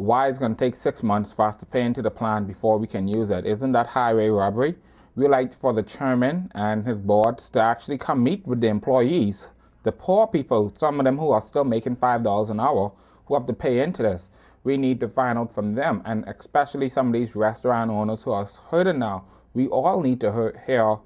why it's going to take 6 months for us to pay into the plan before we can use it. Isn't that highway robbery? We like for the chairman and his boards to actually come meet with the employees, the poor people, some of them who are still making $5 an hour, who have to pay into this. We need to find out from them, and especially some of these restaurant owners who are hurting now. We all need to hear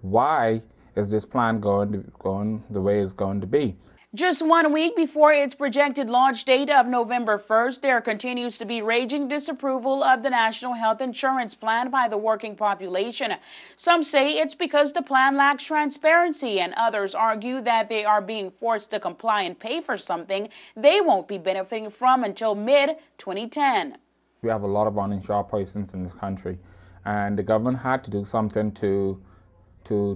why is this plan going the way it's going to be. Just 1 week before its projected launch date of November 1st, there continues to be raging disapproval of the National Health Insurance Plan by the working population. Some say it's because the plan lacks transparency, and others argue that they are being forced to comply and pay for something they won't be benefiting from until mid-2010. We have a lot of uninsured persons in this country, and the government had to do something to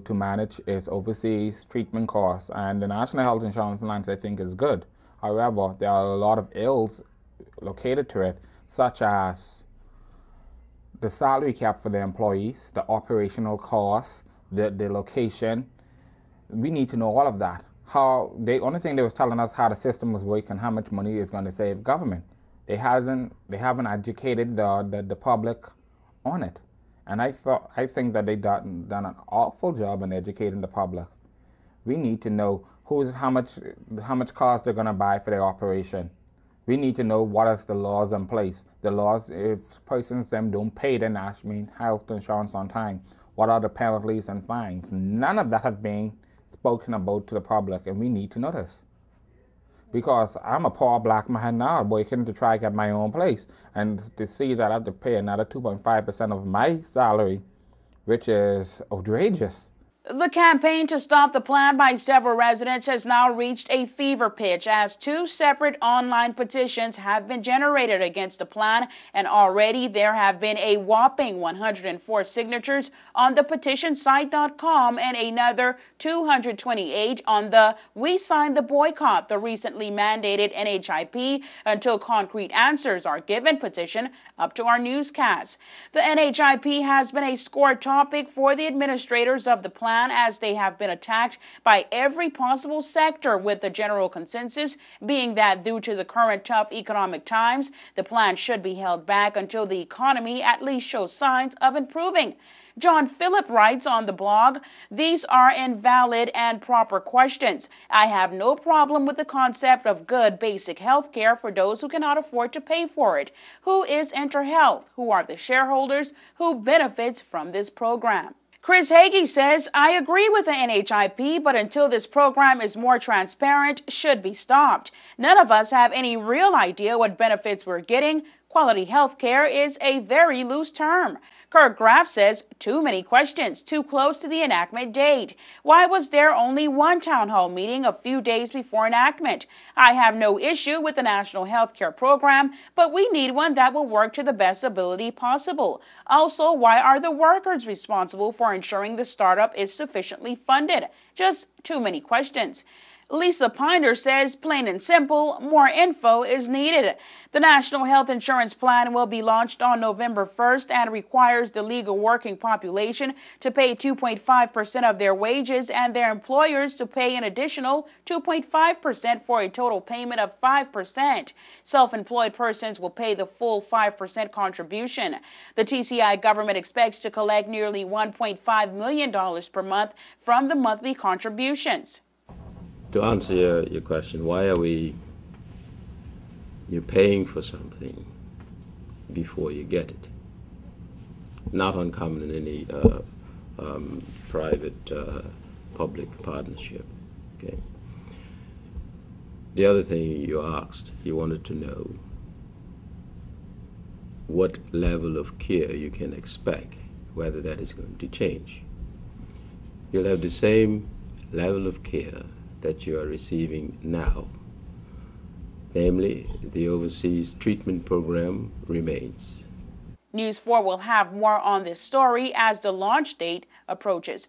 manage its overseas treatment costs, and the National Health Insurance Plan, I think, is good. However, there are a lot of ills located to it, such as the salary cap for the employees, the operational costs, the location. We need to know all of that. The only thing they was telling us how the system was working, how much money is going to save government. They haven't educated the public on it. And I think that they've done an awful job in educating the public. We need to know how much cost they're going to buy for their operation. We need to know what is the laws in place. The laws, if persons don't pay their national health insurance on time, what are the penalties and fines? None of that has been spoken about to the public, and we need to know this. Because I'm a poor black man now working to try to get my own place, and to see that I have to pay another 2.5% of my salary, which is outrageous. The campaign to stop the plan by several residents has now reached a fever pitch as 2 separate online petitions have been generated against the plan, and already there have been a whopping 104 signatures on the petitionsite.com and another 228 on the We Signed the Boycott, the recently mandated NHIP Until Concrete Answers Are Given petition up to our newscast. The NHIP has been a score topic for the administrators of the plan, as they have been attacked by every possible sector, with the general consensus being that due to the current tough economic times, the plan should be held back until the economy at least shows signs of improving. John Phillip writes on the blog, "These are invalid and proper questions. I have no problem with the concept of good basic health care for those who cannot afford to pay for it. Who is InterHealth? Who are the shareholders? Who benefits from this program?" Chris Hagee says, "I agree with the NHIP, but until this program is more transparent, should be stopped. None of us have any real idea what benefits we're getting. Quality health care is a very loose term." Kirk Graff says, "Too many questions, too close to the enactment date. Why was there only one town hall meeting a few days before enactment? I have no issue with the National Health Care Program, but we need one that will work to the best ability possible. Also, why are the workers responsible for ensuring the startup is sufficiently funded? Just too many questions." Lisa Piner says, "Plain and simple, more info is needed." The National Health Insurance Plan will be launched on November 1st and requires the legal working population to pay 2.5% of their wages and their employers to pay an additional 2.5% for a total payment of 5%. Self-employed persons will pay the full 5% contribution. The TCI government expects to collect nearly $1.5 million per month from the monthly contributions. To answer your question, why are you're paying for something before you get it? Not uncommon in any private-public partnership. Okay. The other thing you asked, you wanted to know what level of care you can expect, whether that is going to change. You'll have the same level of care that you are receiving now. Namely, the overseas treatment program remains. News 4 will have more on this story as the launch date approaches.